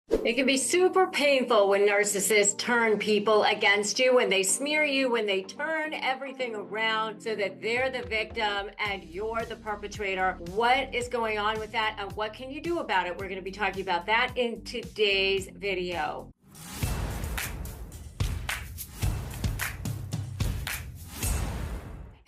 It can be super painful when narcissists turn people against you, when they smear you, when they turn everything around so that they're the victim and you're the perpetrator. What is going on with that and what can you do about it? We're going to be talking about that in today's video.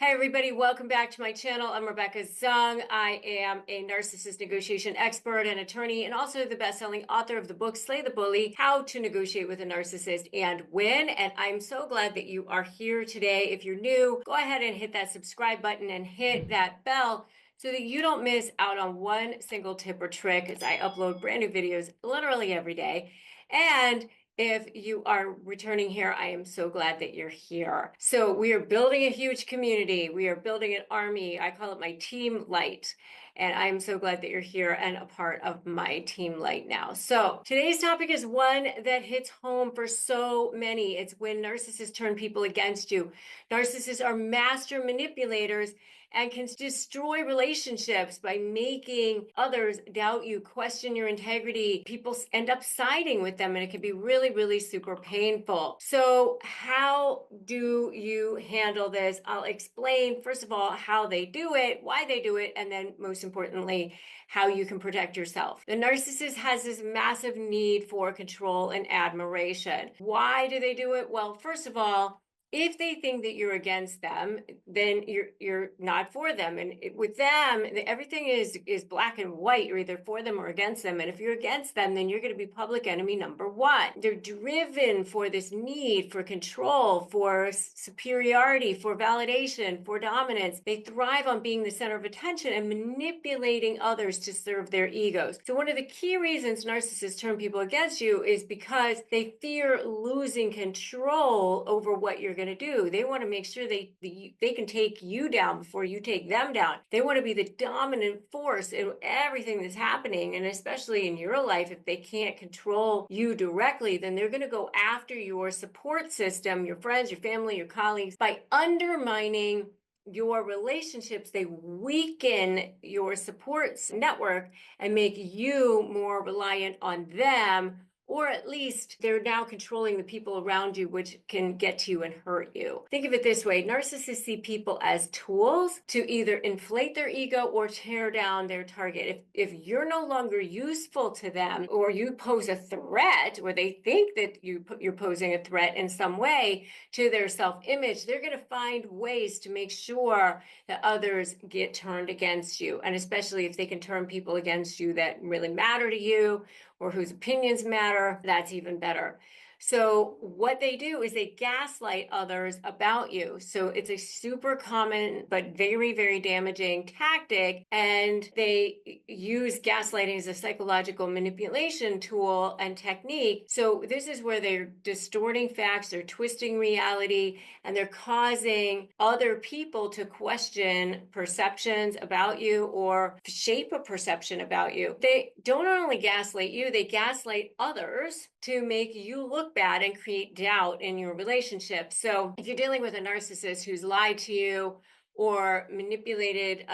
Hey everybody, welcome back to my channel. I'm Rebecca Zung. I am a narcissist negotiation expert and attorney and also the best-selling author of the book Slay the Bully, How to Negotiate with a Narcissist and Win. And I'm so glad that you are here today. If you're new, go ahead and hit that subscribe button and hit that bell so that you don't miss out on one single tip or trick as I upload brand new videos literally every day. And if you are returning here, I am so glad that you're here. So we are building a huge community. We are building an army. I call it my team light. And I'm so glad that you're here and a part of my team light now. So today's topic is one that hits home for so many. It's when narcissists turn people against you. Narcissists are master manipulators and can destroy relationships by making others doubt you, question your integrity. People end up siding with them, and it can be really, really super painful. So how do you handle this? I'll explain, first of all, how they do it, why they do it, and then most importantly, how you can protect yourself. The narcissist has this massive need for control and admiration. Why do they do it? Well, first of all, if they think that you're against them, then you're not for them. And with them, everything is black and white. You're either for them or against them. And if you're against them, then you're going to be public enemy number one. They're driven for this need for control, for superiority, for validation, for dominance. They thrive on being the center of attention and manipulating others to serve their egos. So one of the key reasons narcissists turn people against you is because they fear losing control over what you're going to do. They want to make sure they can take you down before you take them down. They want to be the dominant force in everything that's happening, and especially in your life. If they can't control you directly, then they're going to go after your support system, your friends, your family, your colleagues, by undermining your relationships. They weaken your support network and make you more reliant on them, or at least they're now controlling the people around you, which can get to you and hurt you. Think of it this way. Narcissists see people as tools to either inflate their ego or tear down their target. If you're no longer useful to them, or you pose a threat, or they think that you're posing a threat in some way to their self-image, they're going to find ways to make sure that others get turned against you. And especially if they can turn people against you that really matter to you, or whose opinions matter, that's even better. So what they do is they gaslight others about you. So it's a super common but very, very damaging tactic. And they use gaslighting as a psychological manipulation tool and technique. So this is where they're distorting facts, they're twisting reality, and they're causing other people to question perceptions about you or shape a perception about you. They don't only gaslight you, they gaslight others to make you look bad and create doubt in your relationship. So if you're dealing with a narcissist who's lied to you or manipulated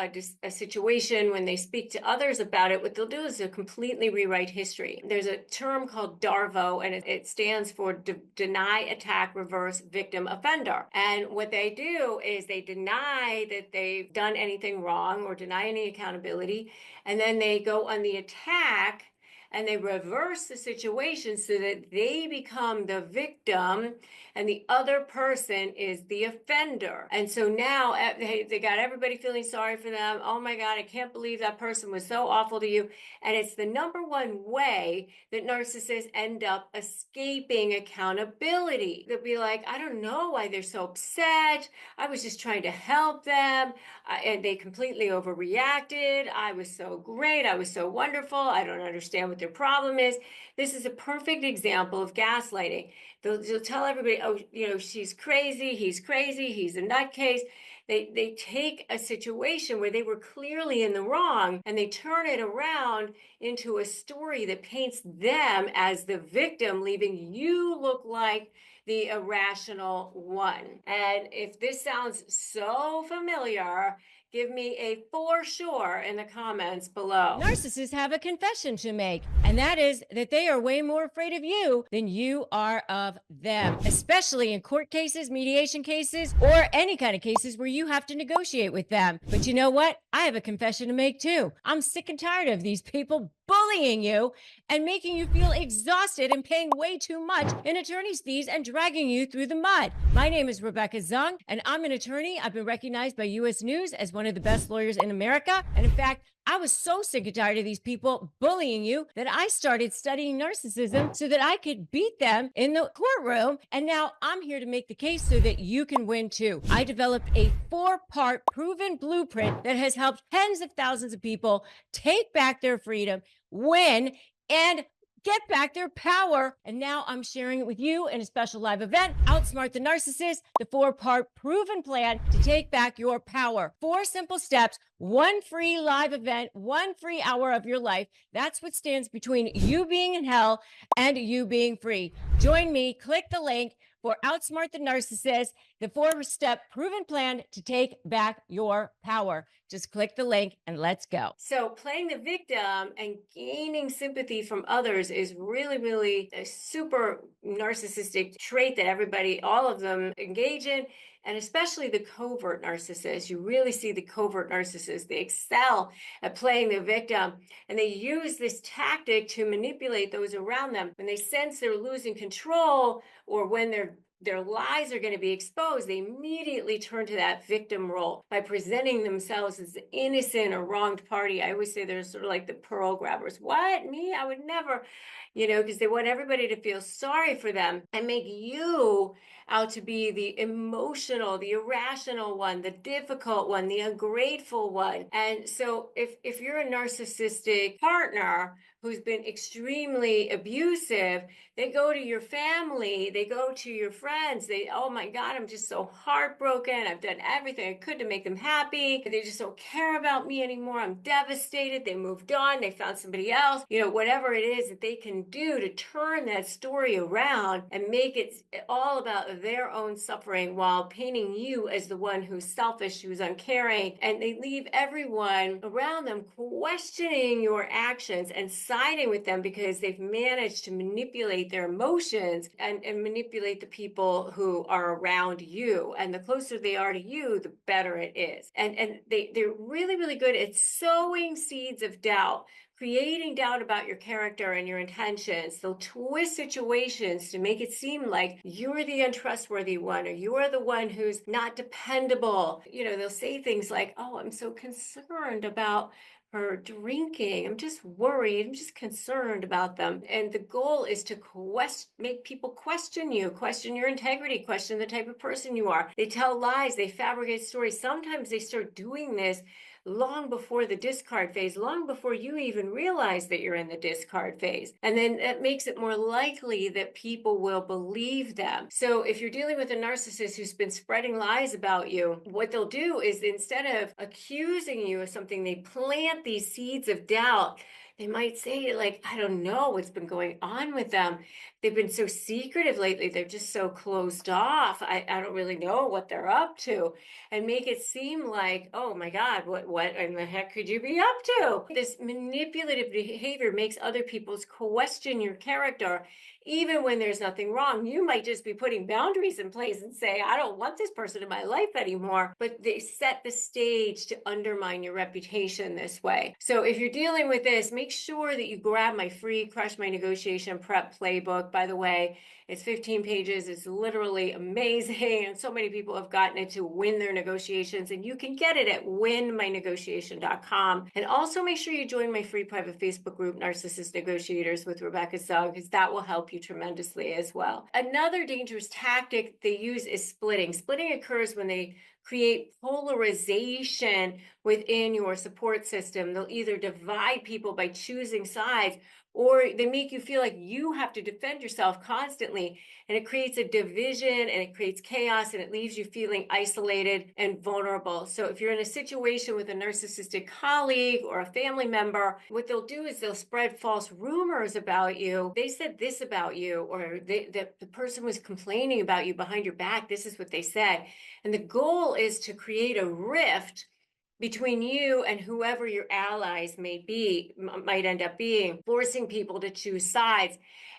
a situation when they speak to others about it, what they'll do is they'll completely rewrite history. There's a term called DARVO, and it stands for deny, attack, reverse, victim, offender. And what they do is they deny that they've done anything wrong or deny any accountability, and then they go on the attack and they reverse the situation so that they become the victim and the other person is the offender. And so now they got everybody feeling sorry for them. Oh my God, I can't believe that person was so awful to you. And it's the number one way that narcissists end up escaping accountability. They'll be like, I don't know why they're so upset. I was just trying to help them. And they completely overreacted. I was so great. I was so wonderful. I don't understand what their problem is. This is a perfect example of gaslighting. They'll tell everybody, oh, she's crazy, he's a nutcase. They take a situation where they were clearly in the wrong and they turn it around into a story that paints them as the victim, leaving you look like the irrational one. And if this sounds so familiar, Give me a for sure in the comments below. Narcissists have a confession to make, and that is that they are way more afraid of you than you are of them, especially in court cases, mediation cases, or any kind of cases where you have to negotiate with them. But you know what? I have a confession to make too. I'm sick and tired of these people bullying you and making you feel exhausted and paying way too much in attorney's fees and dragging you through the mud. My name is Rebecca Zung, and I'm an attorney. I've been recognized by U.S. News as one of the best lawyers in America. And in fact, I was so sick and tired of these people bullying you that I started studying narcissism so that I could beat them in the courtroom. And now I'm here to make the case so that you can win too. I developed a 4-part proven blueprint that has helped tens of thousands of people take back their freedom, win, and get back their power. And now I'm sharing it with you in a special live event, Outsmart the Narcissist, the 4-part proven plan to take back your power. 4 simple steps, 1 free live event, 1 free hour of your life. That's what stands between you being in hell and you being free. Join me, click the link for Outsmart the Narcissist, the 4-step proven plan to take back your power. Just click the link and let's go. So playing the victim and gaining sympathy from others is really, really a super narcissistic trait that everybody, all of them engage in. And especially the covert narcissists, you really see the covert narcissists. They excel at playing the victim, and they use this tactic to manipulate those around them. When they sense they're losing control, or when their lies are going to be exposed, they immediately turn to that victim role by presenting themselves as the innocent or wronged party. I always say they're sort of like the pearl grabbers. What? Me? I would never, because they want everybody to feel sorry for them and make you out to be the emotional, the irrational one, the difficult one, the ungrateful one. And so if you're a narcissistic partner who's been extremely abusive, they go to your family, they go to your friends, oh my God, I'm just so heartbroken. I've done everything I could to make them happy. They just don't care about me anymore. I'm devastated. They moved on. They found somebody else. Whatever it is that they can do to turn that story around and make it all about their own suffering while painting you as the one who's selfish, who's uncaring. And they leave everyone around them questioning your actions and siding with them because they've managed to manipulate their emotions and manipulate the people who are around you. And the closer they are to you, the better it is. And they're really, really good at sowing seeds of doubt, creating doubt about your character and your intentions. They'll twist situations to make it seem like you're the untrustworthy one, or you're the one who's not dependable. They'll say things like, oh, I'm so concerned about her drinking. I'm just worried. I'm just concerned about them. And the goal is to make people question you, question your integrity, question the type of person you are. They tell lies. They fabricate stories. Sometimes they start doing this long before the discard phase, long before you even realize that you're in the discard phase. And then that makes it more likely that people will believe them. So if you're dealing with a narcissist who's been spreading lies about you, what they'll do is, instead of accusing you of something, they plant these seeds of doubt. They might say, like, I don't know what's been going on with them. They've been so secretive lately. They're just so closed off. I don't really know what they're up to, and make it seem like, oh my God, what in the heck could you be up to? This manipulative behavior makes other people question your character, even when there's nothing wrong. You might just be putting boundaries in place and say, I don't want this person in my life anymore. But they set the stage to undermine your reputation this way. So if you're dealing with this, make sure that you grab my free Crush My Negotiation Prep Playbook. By the way, it's 15 pages. It's literally amazing. And so many people have gotten it to win their negotiations. And you can get it at winmynegotiation.com. And also make sure you join my free private Facebook group, Narcissist Negotiators with Rebecca Zung, because that will help you tremendously as well. Another dangerous tactic they use is splitting. Splitting occurs when they create polarization within your support system. They'll either divide people by choosing sides, or they make you feel like you have to defend yourself constantly. And it creates a division, and it creates chaos, and it leaves you feeling isolated and vulnerable. So if you're in a situation with a narcissistic colleague or a family member, what they'll do is they'll spread false rumors about you. They said this about you, or the person was complaining about you behind your back. This is what they said. And the goal is to create a rift between you and whoever your allies might end up being, forcing people to choose sides.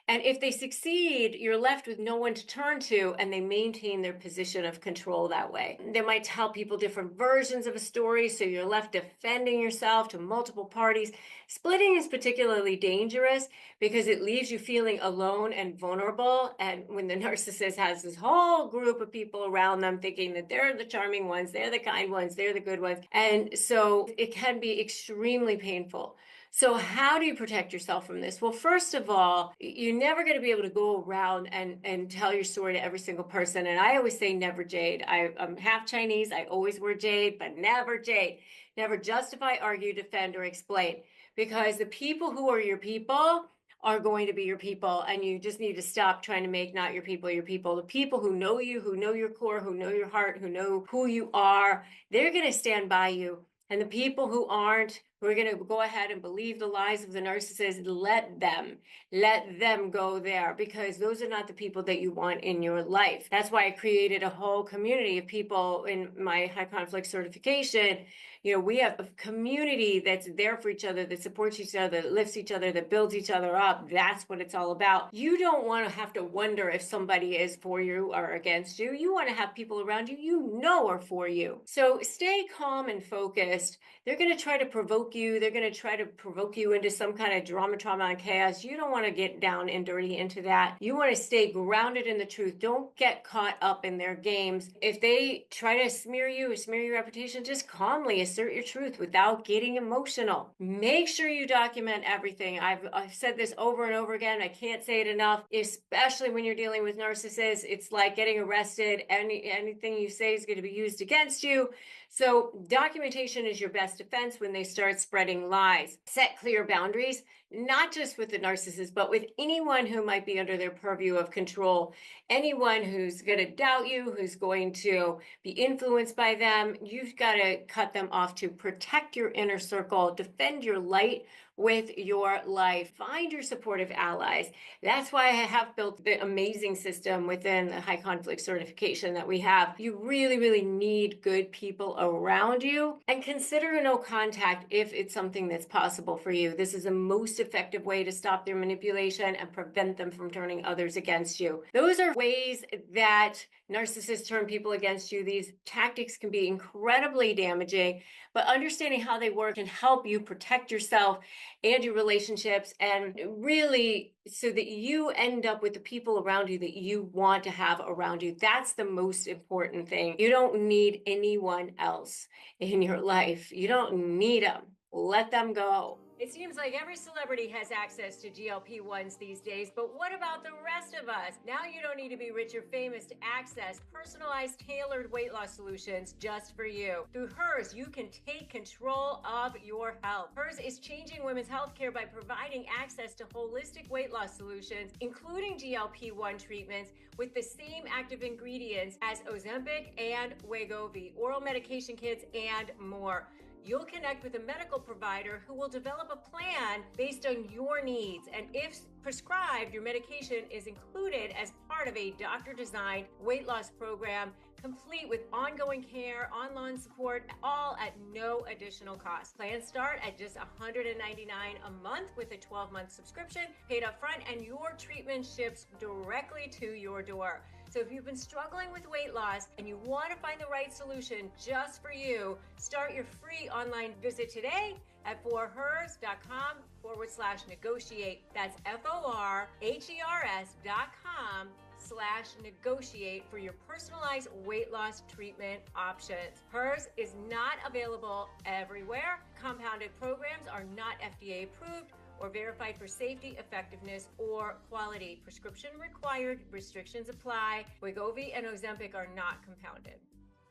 And if they succeed, you're left with no one to turn to, and they maintain their position of control that way. They might tell people different versions of a story, so you're left defending yourself to multiple parties. Splitting is particularly dangerous because it leaves you feeling alone and vulnerable. And when the narcissist has this whole group of people around them thinking that they're the charming ones, they're the kind ones, they're the good ones. And so it can be extremely painful. So how do you protect yourself from this? Well, first of all, you're never going to be able to go around and tell your story to every single person. And I always say never jade. I'm half Chinese. I always wear jade, but never jade. Never justify, argue, defend, or explain. Because the people who are your people are going to be your people, and you just need to stop trying to make not your people your people. The people who know you, who know your core, who know your heart, who know who you are, they're going to stand by you. And the people who aren't, who are going to go ahead and believe the lies of the narcissist, let them go there, because those are not the people that you want in your life. That's why I created a whole community of people in my high conflict certification. You know, we have a community that's there for each other, that supports each other, that lifts each other, that builds each other up. That's what it's all about. You don't want to have to wonder if somebody is for you or against you. You want to have people around you you know are for you. So stay calm and focused. They're going to try to provoke you. They're going to try to provoke you into some kind of drama, trauma, and chaos. You don't want to get down and dirty into that. You want to stay grounded in the truth. Don't get caught up in their games. If they try to smear you or smear your reputation, just calmly assert your truth without getting emotional. Make sure you document everything. I've said this over and over again. I can't say it enough, especially when you're dealing with narcissists. It's like getting arrested. Anything you say is going to be used against you. So documentation is your best defense when they start spreading lies. Set clear boundaries, not just with the narcissist, but with anyone who might be under their purview of control. Anyone who's going to doubt you, who's going to be influenced by them, you've got to cut them off to protect your inner circle, defend your light with your life. Find your supportive allies. That's why I have built the amazing system within the high conflict certification that we have. You really, really need good people around you, and consider a no contact if it's something that's possible for you. This is the most effective way to stop their manipulation and prevent them from turning others against you. Those are ways that narcissists turn people against you. These tactics can be incredibly damaging, but understanding how they work can help you protect yourself and your relationships, and really so that you end up with the people around you that you want to have around you. That's the most important thing. You don't need anyone else in your life. You don't need them. Let them go. It seems like every celebrity has access to GLP-1s these days, but what about the rest of us? Now you don't need to be rich or famous to access personalized, tailored weight loss solutions just for you. Through Hers, you can take control of your health. Hers is changing women's healthcare by providing access to holistic weight loss solutions, including GLP-1 treatments with the same active ingredients as Ozempic and Wegovy, oral medication kits, and more. You'll connect with a medical provider who will develop a plan based on your needs. And if prescribed, your medication is included as part of a doctor-designed weight loss program, complete with ongoing care, online support, all at no additional cost. Plans start at just $199 a month with a 12-month subscription, paid up front, and your treatment ships directly to your door. So if you've been struggling with weight loss and you want to find the right solution just for you, start your free online visit today at forhers.com/negotiate. That's forhers.com/negotiate for your personalized weight loss treatment options. Hers is not available everywhere. Compounded programs are not FDA approved or verified for safety, effectiveness, or quality. Prescription required. Restrictions apply. Wegovy and Ozempic are not compounded.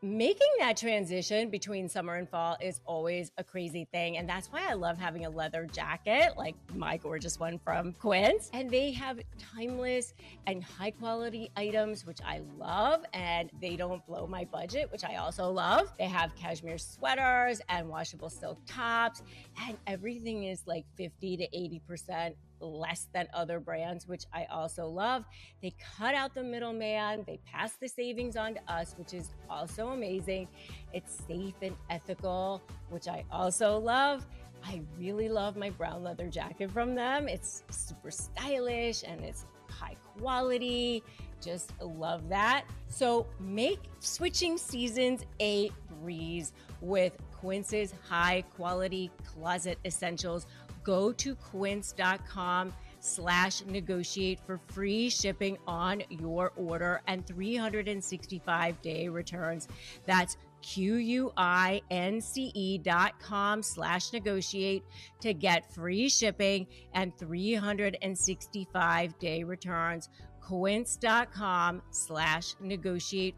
Making that transition between summer and fall is always a crazy thing. And that's why I love having a leather jacket, like my gorgeous one from Quince. And they have timeless and high quality items, which I love. And they don't blow my budget, which I also love. They have cashmere sweaters and washable silk tops. And everything is like 50 to 80% less than other brands, which I also love. They cut out the middleman, they pass the savings on to us, which is also amazing. It's safe and ethical, which I also love. I really love my brown leather jacket from them. It's super stylish and it's high quality. Just love that. So make switching seasons a breeze with Quince's high quality closet essentials. Go to quince.com/negotiate for free shipping on your order and 365-day returns. That's QUINCE.com/negotiate to get free shipping and 365-day returns. Quince.com/negotiate.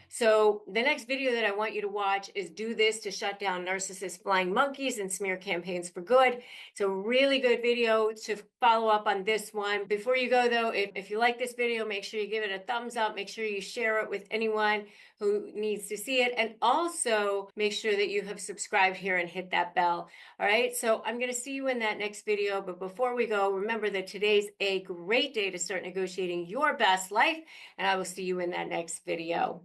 So the next video that I want you to watch is Do This to Shut Down Narcissist Flying Monkeys and Smear Campaigns for Good. It's a really good video to follow up on this one. Before you go though, if you like this video, make sure you give it a thumbs up. Make sure you share it with anyone who needs to see it. And also make sure that you have subscribed here and hit that bell. All right, so I'm going to see you in that next video. But before we go, remember that today's a great day to start negotiating your best life. And I will see you in that next video.